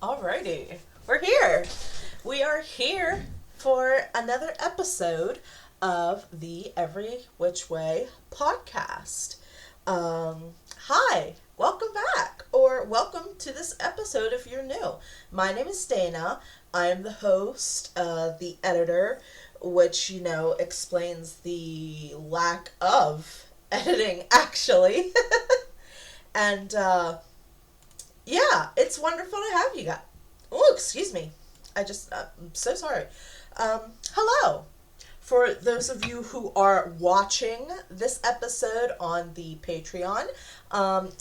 Alrighty, we're here. We are here for another episode of the Every Which Way podcast. Hi, welcome back, or welcome to this episode if you're new. My name is Dana. I am the host, the editor, which, explains the lack of editing, actually. And, yeah, it's wonderful to have you guys. Oh, excuse me. I'm so sorry. Hello. For those of you who are watching this episode on the Patreon,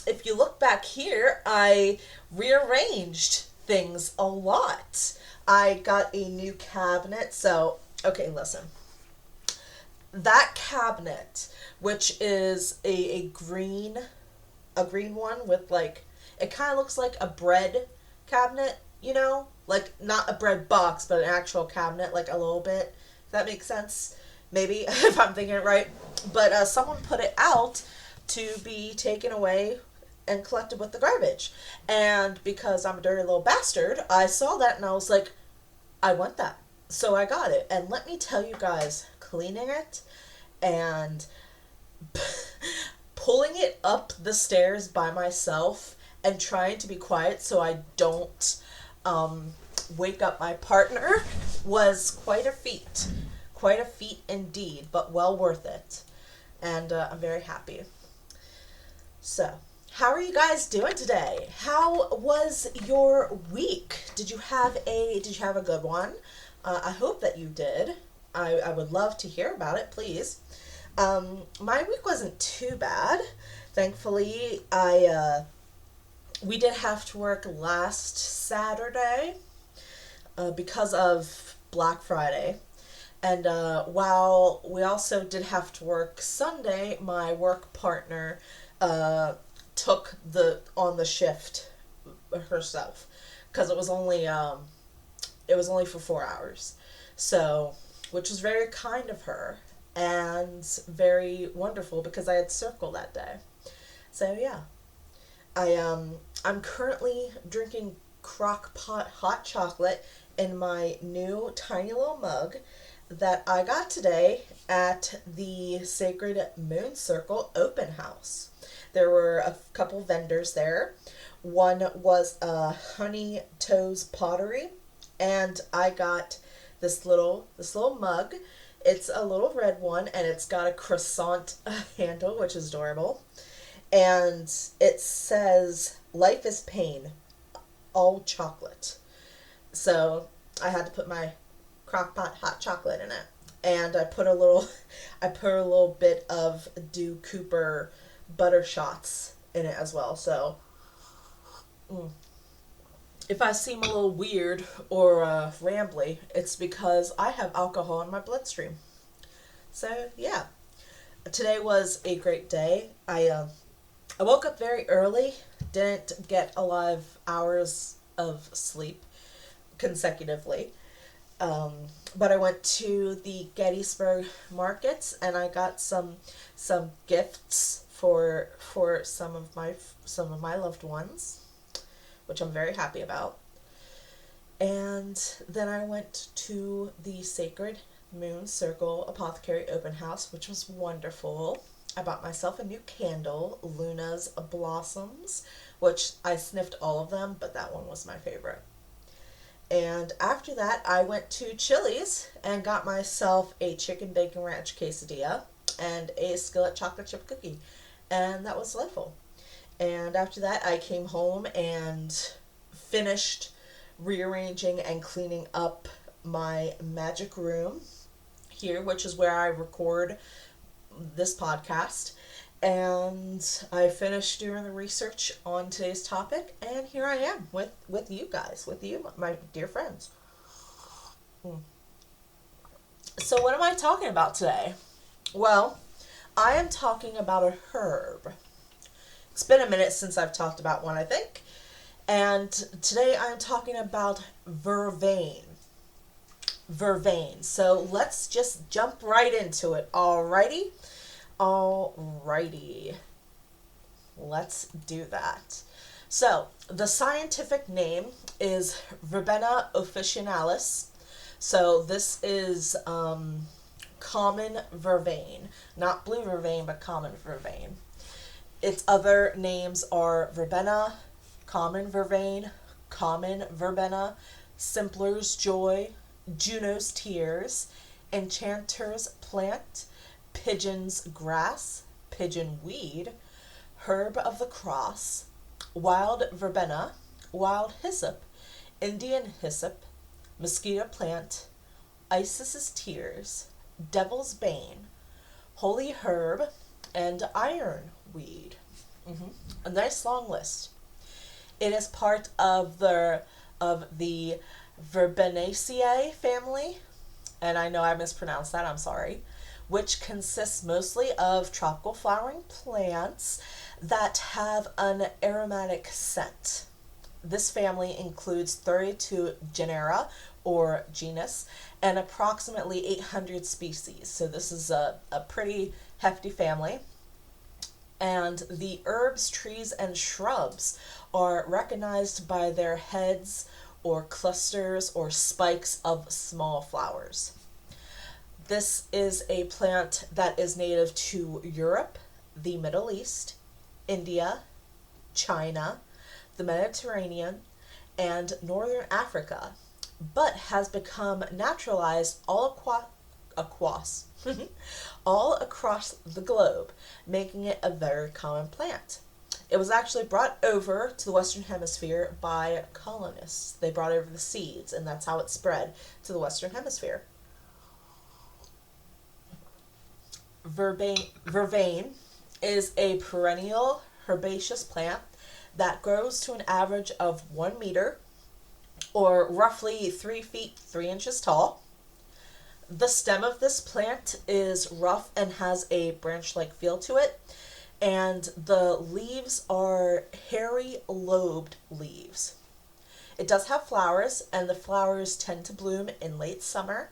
if you look back here, I rearranged things a lot. I got a new cabinet, so, okay, listen. That cabinet, which is a green one with, like, it kind of looks like a bread cabinet, like not a bread box, but an actual cabinet, like a little bit. If that makes sense, maybe, if I'm thinking it right. But someone put it out to be taken away and collected with the garbage. And because I'm a dirty little bastard, I saw that and I was like, I want that. So I got it. And let me tell you guys, cleaning it and pulling it up the stairs by myself and trying to be quiet so I don't wake up my partner was quite a feat. Quite a feat indeed, but well worth it. And I'm very happy. So, how are you guys doing today? How was your week? Did you have a good one? I hope that you did. I would love to hear about it, please. My week wasn't too bad. Thankfully, we did have to work last Saturday because of Black Friday. And while we also did have to work Sunday, my work partner took on the shift herself because it was only for 4 hours. So, which was very kind of her and very wonderful because I had circle that day. So yeah. I'm currently drinking crock pot hot chocolate in my new tiny little mug that I got today at the Sacred Moon Circle open house. There were a couple vendors there. One was Honey Toes Pottery, and I got this little mug. It's a little red one, and it's got a croissant handle, which is adorable. And it says, "Life is pain, all chocolate." So I had to put my crock-pot hot chocolate in it. And I put a little bit of Dew Cooper butter shots in it as well. So if I seem a little weird or rambly, it's because I have alcohol in my bloodstream. So yeah, today was a great day. I woke up very early, didn't get a lot of hours of sleep consecutively, but I went to the Gettysburg markets and I got some gifts for some of my loved ones, which I'm very happy about. And then I went to the Sacred Moon Circle Apothecary Open House, which was wonderful. I bought myself a new candle, Luna's Blossoms, which I sniffed all of them, but that one was my favorite. And after that, I went to Chili's and got myself a chicken bacon ranch quesadilla and a skillet chocolate chip cookie. And that was delightful. And after that, I came home and finished rearranging and cleaning up my magic room here, which is where I record this podcast. And I finished doing the research on today's topic, and here I am with you guys, with you, my dear friends. So what am I talking about today? Well, I am talking about a herb. It's been a minute since I've talked about one, I think. And today I'm talking about Vervain. Vervain. So let's just jump right into it. Alrighty? Alrighty. Let's do that. So, the scientific name is Verbena officinalis. So this is common vervain. Not blue vervain, but common vervain. Its other names are verbena, common vervain, common verbena, simpler's joy, Juno's tears, enchanter's plant, pigeon's grass, pigeon weed, herb of the cross, wild verbena, wild hyssop, Indian hyssop, mosquito plant, Isis's tears, devil's bane, holy herb, and iron weed. A nice long list. It is part of the Verbenaceae family, and I know I mispronounced that, I'm sorry, which consists mostly of tropical flowering plants that have an aromatic scent. This family includes 32 genera or genus and approximately 800 species. So this is a pretty hefty family. And the herbs, trees, and shrubs are recognized by their heads or clusters or spikes of small flowers. This is a plant that is native to Europe, the Middle East, India, China, the Mediterranean, and Northern Africa, but has become naturalized all across the globe, making it a very common plant. It was actually brought over to the Western Hemisphere by colonists. They brought over the seeds, and that's how it spread to the Western Hemisphere. Vervain is a perennial herbaceous plant that grows to an average of 1 meter, or roughly 3 feet 3 inches tall. The stem of this plant is rough and has a branch-like feel to it, and the leaves are hairy lobed leaves. It does have flowers, and the flowers tend to bloom in late summer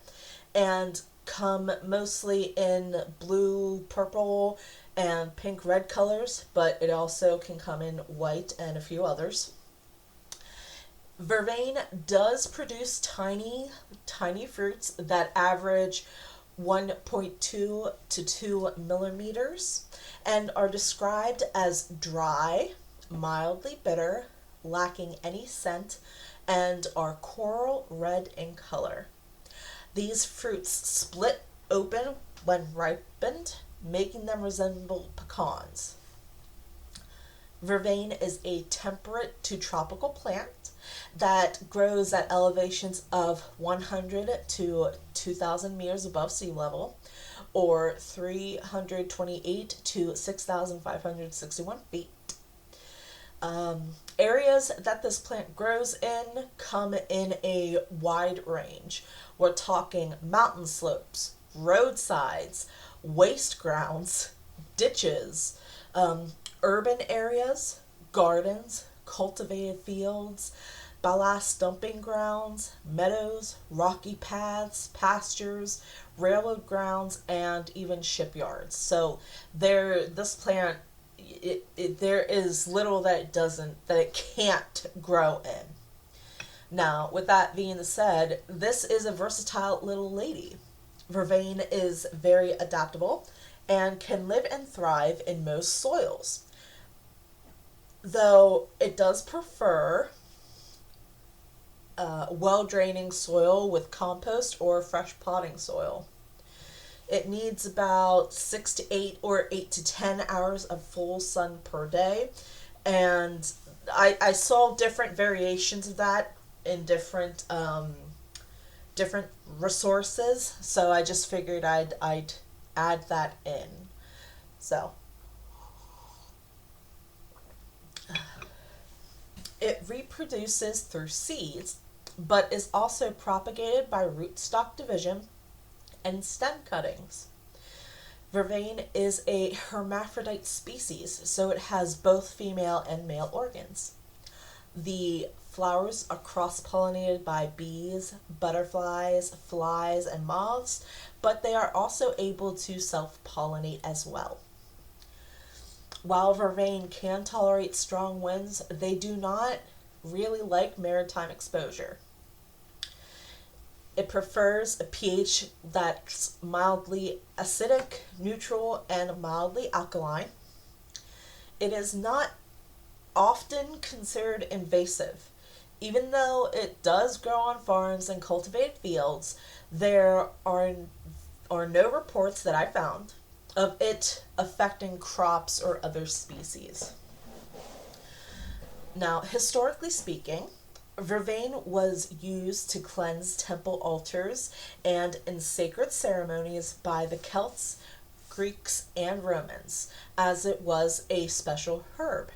and come mostly in blue, purple, and pink-red colors, but it also can come in white and a few others. Vervain does produce tiny fruits that average 1.2 to 2 millimeters and are described as dry, mildly bitter, lacking any scent, and are coral red in color. These fruits split open when ripened, making them resemble pecans. Vervain is a temperate to tropical plant that grows at elevations of 100 to 2,000 meters above sea level, or 328 to 6,561 feet. Areas that this plant grows in come in a wide range. We're talking mountain slopes, roadsides, waste grounds, ditches, urban areas, gardens, cultivated fields, ballast dumping grounds, meadows, rocky paths, pastures, railroad grounds, and even shipyards. So this plant, there is little that it can't grow in. Now, with that being said, this is a versatile little lady. Vervain is very adaptable and can live and thrive in most soils, though it does prefer well draining soil with compost or fresh potting soil. It needs about 6 to 8 or 8 to 10 hours of full sun per day. And I saw different variations of that in different resources. So I just figured I'd add that in. So it reproduces through seeds, but is also propagated by rootstock division and stem cuttings. Vervain is a hermaphrodite species, so it has both female and male organs. The flowers are cross-pollinated by bees, butterflies, flies, and moths, but they are also able to self-pollinate as well. While Vervain can tolerate strong winds, they do not really like maritime exposure. It prefers a pH that's mildly acidic, neutral, and mildly alkaline. It is not often considered invasive. Even though it does grow on farms and cultivated fields, there are no reports that I found of it affecting crops or other species. Now, historically speaking, Vervain was used to cleanse temple altars and in sacred ceremonies by the Celts, Greeks, and Romans, as it was a special herb.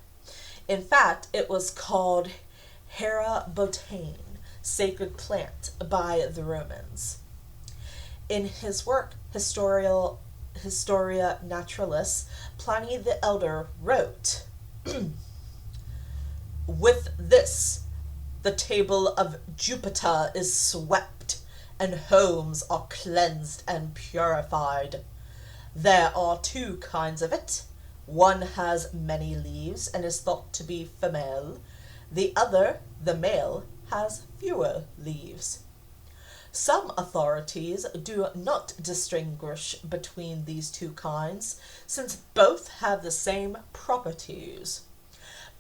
In fact, it was called Hera sacred plant, by the Romans. In his work, Historia Naturalis, Pliny the Elder wrote, "With this, the table of Jupiter is swept, and homes are cleansed and purified. There are two kinds of it. One has many leaves and is thought to be female. The other, the male, has fewer leaves. Some authorities do not distinguish between these two kinds, since both have the same properties.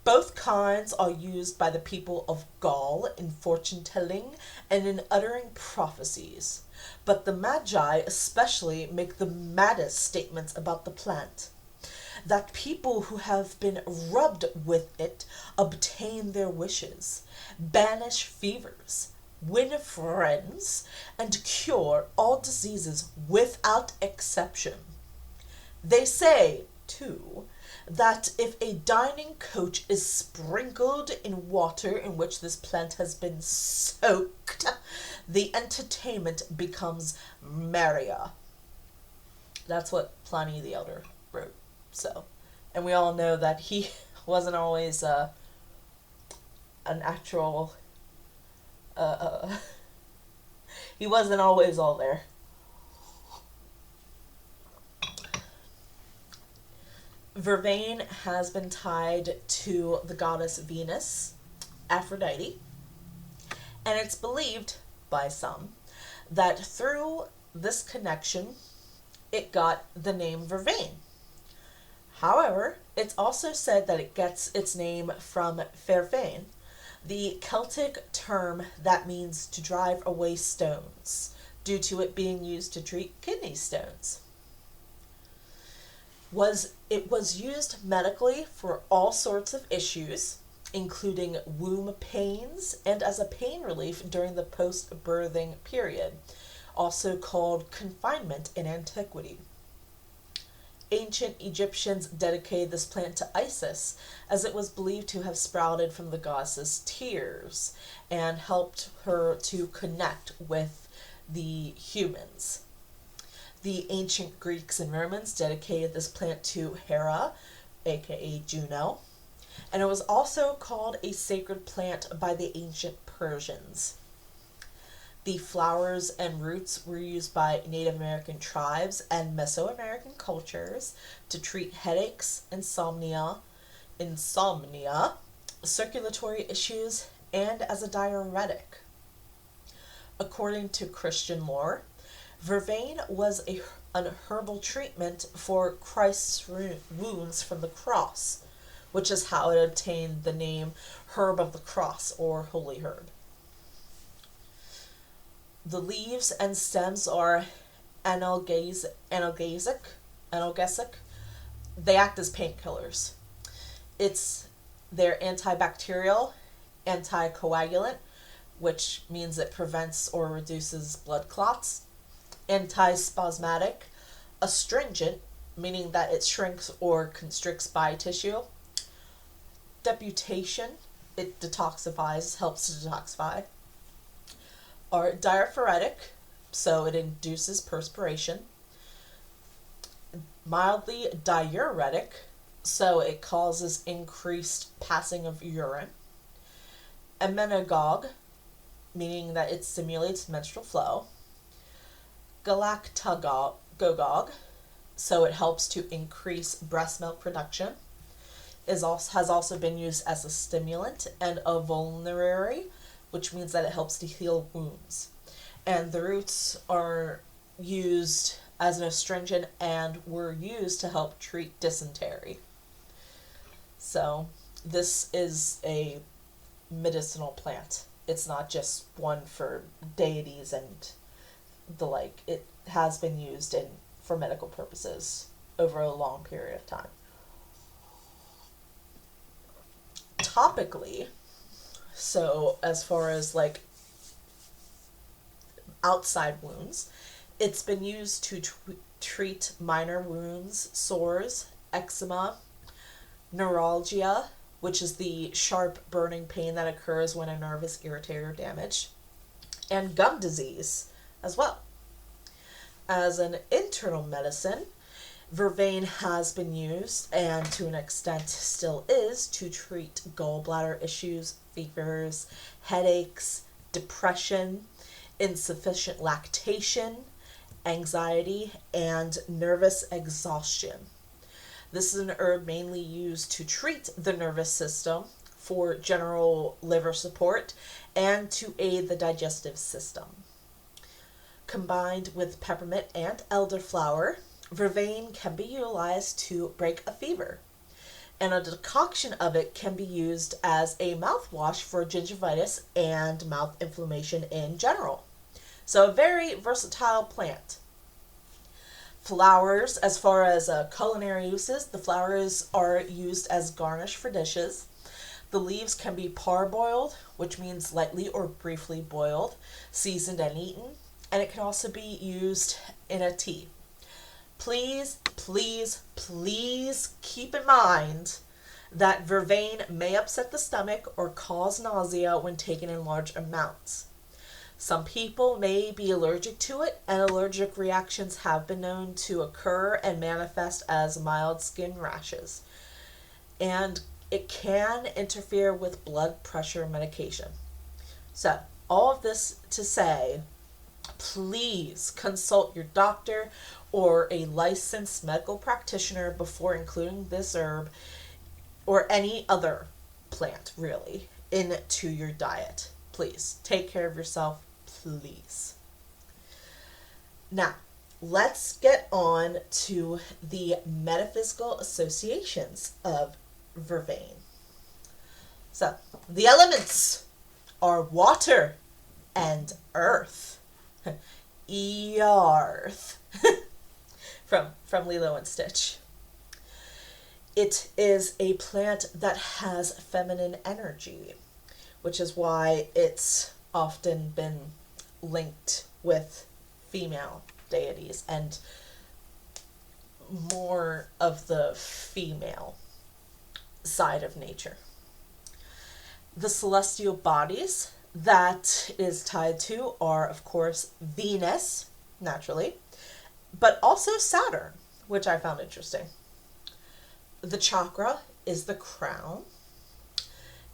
Both kinds are used by the people of Gaul in fortune-telling and in uttering prophecies, but the Magi especially make the maddest statements about the plant. That people who have been rubbed with it obtain their wishes, banish fevers, win friends, and cure all diseases without exception. They say, too, that if a dining coach is sprinkled in water in which this plant has been soaked, the entertainment becomes merrier." That's what Pliny the Elder wrote. So, and we all know that he wasn't always an actual. He wasn't always all there. Vervain has been tied to the goddess Venus, Aphrodite, and it's believed by some that through this connection it got the name Vervain. However, it's also said that it gets its name from Vervain, the Celtic term that means to drive away stones, due to it being used to treat kidney stones. It was used medically for all sorts of issues, including womb pains and as a pain relief during the post-birthing period, also called confinement in antiquity. Ancient Egyptians dedicated this plant to Isis, as it was believed to have sprouted from the goddess's tears and helped her to connect with the humans. The ancient Greeks and Romans dedicated this plant to Hera, aka Juno, and it was also called a sacred plant by the ancient Persians. The flowers and roots were used by Native American tribes and Mesoamerican cultures to treat headaches, insomnia, circulatory issues, and as a diuretic. According to Christian lore, Vervain was an herbal treatment for Christ's wounds from the cross, which is how it obtained the name herb of the cross or holy herb. The leaves and stems are analgesic. They act as painkillers. They're antibacterial, anticoagulant, which means it prevents or reduces blood clots, antispasmodic, astringent, meaning that it shrinks or constricts body tissue, deputation, it detoxifies, helps to detoxify, or diaphoretic, so it induces perspiration, mildly diuretic, so it causes increased passing of urine, emmenagogue, meaning that it stimulates menstrual flow, galactagogue, so it helps to increase breast milk production, has also been used as a stimulant, and a vulnerary, which means that it helps to heal wounds. And the roots are used as an astringent and were used to help treat dysentery. So this is a medicinal plant. It's not just one for deities and the like. It has been used for medical purposes over a long period of time. Topically, so as far as like outside wounds, it's been used to treat minor wounds, sores, eczema, neuralgia, which is the sharp burning pain that occurs when a nerve is irritated or damaged, and gum disease as well. As an internal medicine, Vervain has been used, and to an extent still is, to treat gallbladder issues, fevers, headaches, depression, insufficient lactation, anxiety, and nervous exhaustion. This is an herb mainly used to treat the nervous system, for general liver support, and to aid the digestive system. Combined with peppermint and elderflower, Vervain can be utilized to break a fever, and a decoction of it can be used as a mouthwash for gingivitis and mouth inflammation in general. So a very versatile plant. Flowers, as far as culinary uses, the flowers are used as garnish for dishes. The leaves can be parboiled, which means lightly or briefly boiled, seasoned and eaten, and it can also be used in a tea. Please, please, please keep in mind that Vervain may upset the stomach or cause nausea when taken in large amounts. Some people may be allergic to it, and allergic reactions have been known to occur and manifest as mild skin rashes. And it can interfere with blood pressure medication. So, all of this to say, please consult your doctor or a licensed medical practitioner before including this herb or any other plant, really, into your diet. Please take care of yourself, please. Now, let's get on to the metaphysical associations of Vervain. So, the elements are water and earth. Earth. from Lilo and Stitch. It is a plant that has feminine energy, which is why it's often been linked with female deities and more of the female side of nature. The celestial bodies that is tied to are, of course, Venus, naturally, but also Saturn, which I found interesting. The chakra is the crown.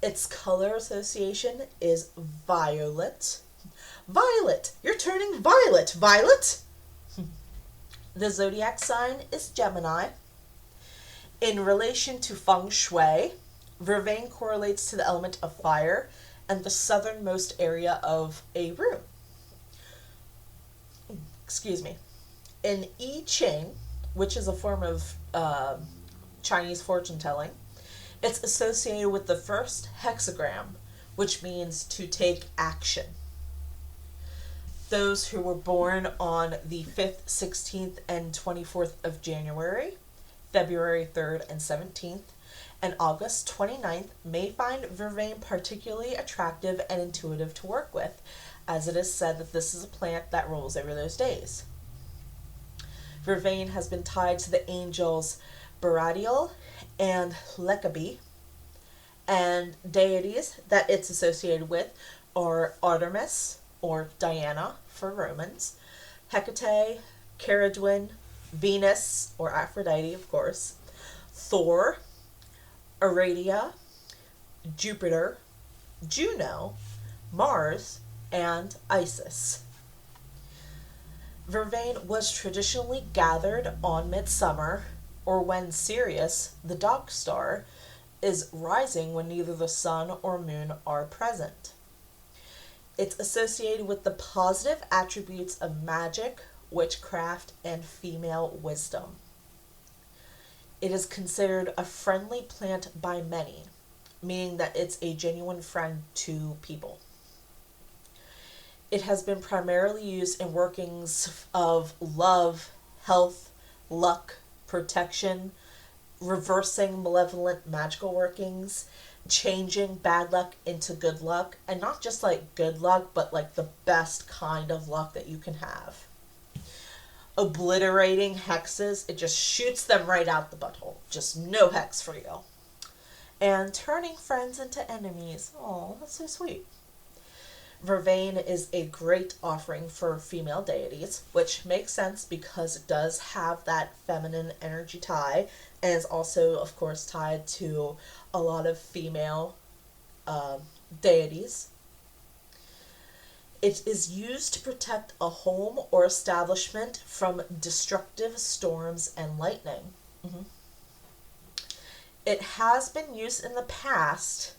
Its color association is violet. Violet! You're turning violet, Violet! The zodiac sign is Gemini. In relation to feng shui, Vervain correlates to the element of fire and the southernmost area of a room. Excuse me. In I Ching, which is a form of Chinese fortune telling, it's associated with the first hexagram, which means to take action. Those who were born on the 5th, 16th, and 24th of January, February 3rd and 17th, and August 29th may find Vervain particularly attractive and intuitive to work with, as it is said that this is a plant that rules over those days. Vervain has been tied to the angels Baradiel and Lecabi, and deities that it's associated with are Artemis, or Diana for Romans, Hecate, Caradwin, Venus, or Aphrodite, of course, Thor, Aradia, Jupiter, Juno, Mars, and Isis. Vervain was traditionally gathered on midsummer, or when Sirius, the dog star, is rising when neither the sun or moon are present. It's associated with the positive attributes of magic, witchcraft, and female wisdom. It is considered a friendly plant by many, meaning that it's a genuine friend to people. It has been primarily used in workings of love, health, luck, protection, reversing malevolent magical workings, changing bad luck into good luck, and not just like good luck, but like the best kind of luck that you can have. Obliterating hexes, it just shoots them right out the butthole. Just no hex for you. And turning friends into enemies. Oh, that's so sweet. Vervain is a great offering for female deities, which makes sense because it does have that feminine energy tie, and is also, of course, tied to a lot of female deities. It is used to protect a home or establishment from destructive storms and lightning. It has been used in the past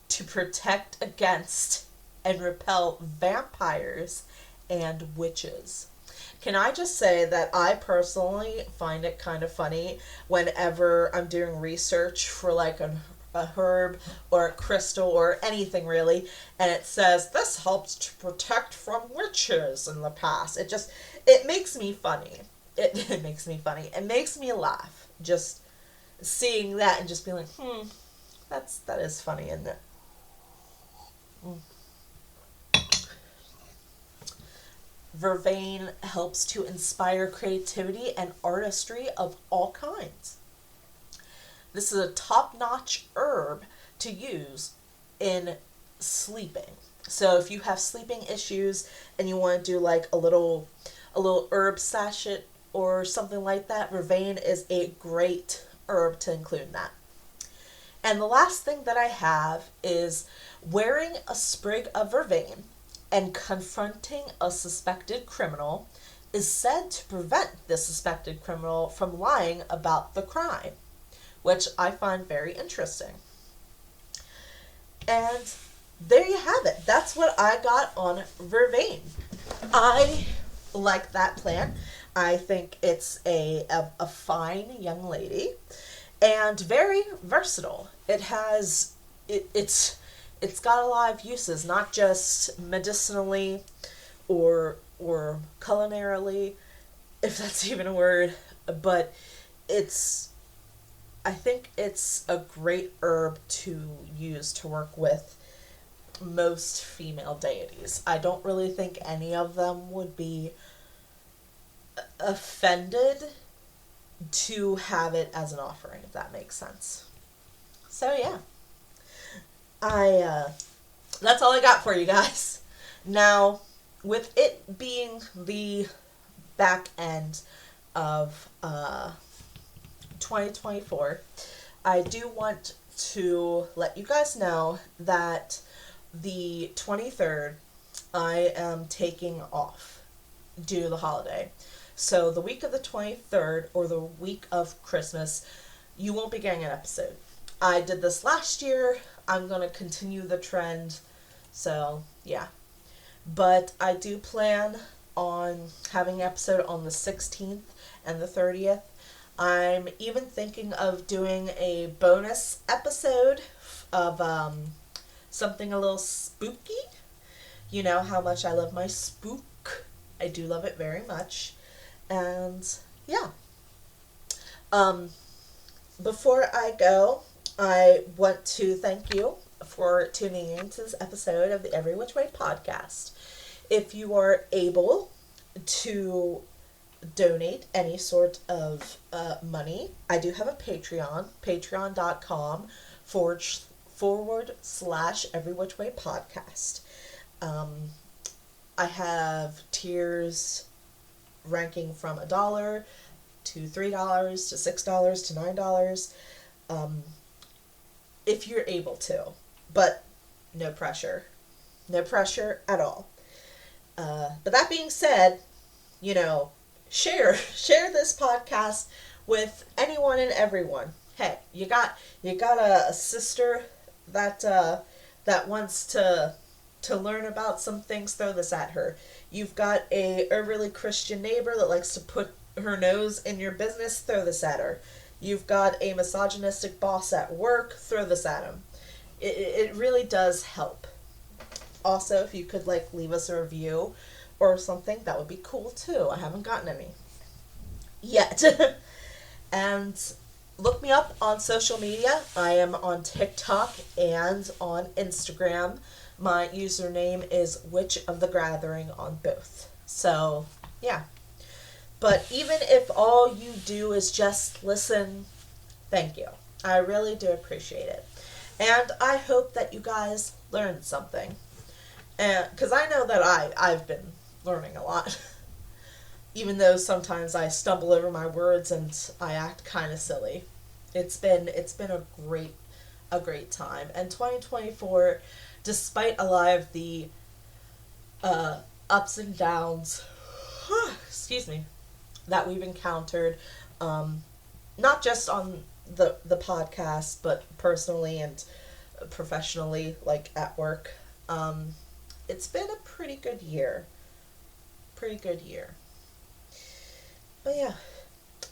to protect against and repel vampires and witches. Can I just say that I personally find it kind of funny whenever I'm doing research for like a herb or a crystal or anything really, and it says this helps to protect from witches in the past. It makes me funny. It makes me funny. It makes me laugh just seeing that and just being like, that is funny, isn't it? Vervain helps to inspire creativity and artistry of all kinds. This is a top-notch herb to use in sleeping. So if you have sleeping issues and you want to do like a little herb sachet or something like that, Vervain is a great herb to include in that. And the last thing that I have is wearing a sprig of Vervain and confronting a suspected criminal is said to prevent the suspected criminal from lying about the crime, which I find very interesting. And there you have it. That's what I got on Vervain. I like that plant. I think it's a fine young lady and very versatile. It's got a lot of uses, not just medicinally or culinarily, if that's even a word, but I think it's a great herb to use to work with most female deities. I don't really think any of them would be offended to have it as an offering, if that makes sense. So yeah. That's all I got for you guys. Now, with it being the back end of 2024, I do want to let you guys know that the 23rd, I am taking off due to the holiday. So the week of the 23rd, or the week of Christmas, you won't be getting an episode. I did this last year. I'm going to continue the trend. So, yeah. But I do plan on having an episode on the 16th and the 30th. I'm even thinking of doing a bonus episode of something a little spooky. You know how much I love my spook. I do love it very much. And yeah. Before I go, I want to thank you for tuning in to this episode of the Every Which Way podcast. If you are able to donate any sort of money, I do have a Patreon, patreon.com// Every Which Way podcast. I have tiers ranking from $1 to $3 to $6 to $9, if you're able to, but no pressure at all. But that being said, share this podcast with anyone and everyone. Hey, you got a sister that wants to learn about some things, throw this at her. You've got a overly Christian neighbor that likes to put her nose in your business, throw this at her. You've got a misogynistic boss at work, throw this at him. It really does help. Also, if you could leave us a review or something, that would be cool too. I haven't gotten any yet. And look me up on social media. I am on TikTok and on Instagram. My username is Witch of the Gathering on both. So, yeah. But even if all you do is just listen, thank you. I really do appreciate it. And I hope that you guys learned something. Because I know that I've been learning a lot. Even though sometimes I stumble over my words and I act kind of silly. It's been a great time. And 2024, despite a lot of the ups and downs, excuse me, that we've encountered, not just on the podcast, but personally and professionally, at work, it's been a pretty good year. But yeah,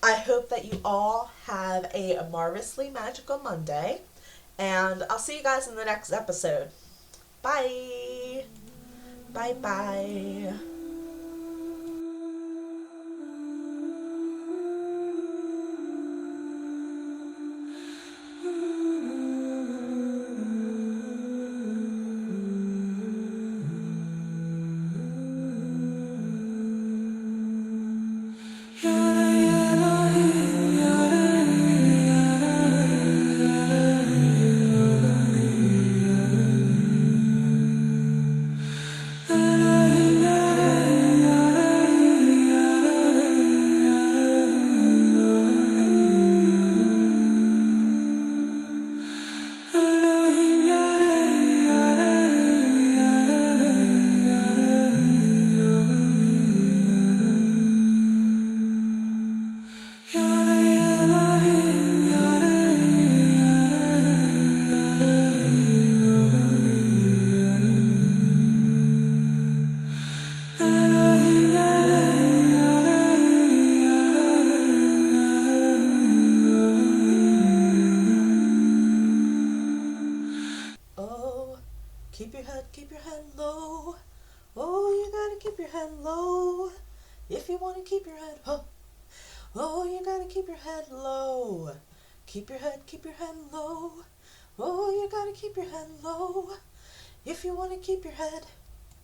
I hope that you all have a marvelously magical Monday, and I'll see you guys in the next episode. Bye. Bye. Keep your head low. Oh, you gotta keep your head low. If you wanna keep your head up. Oh, you gotta keep your head low. Keep your head low. Oh, you gotta keep your head low. If you wanna keep your head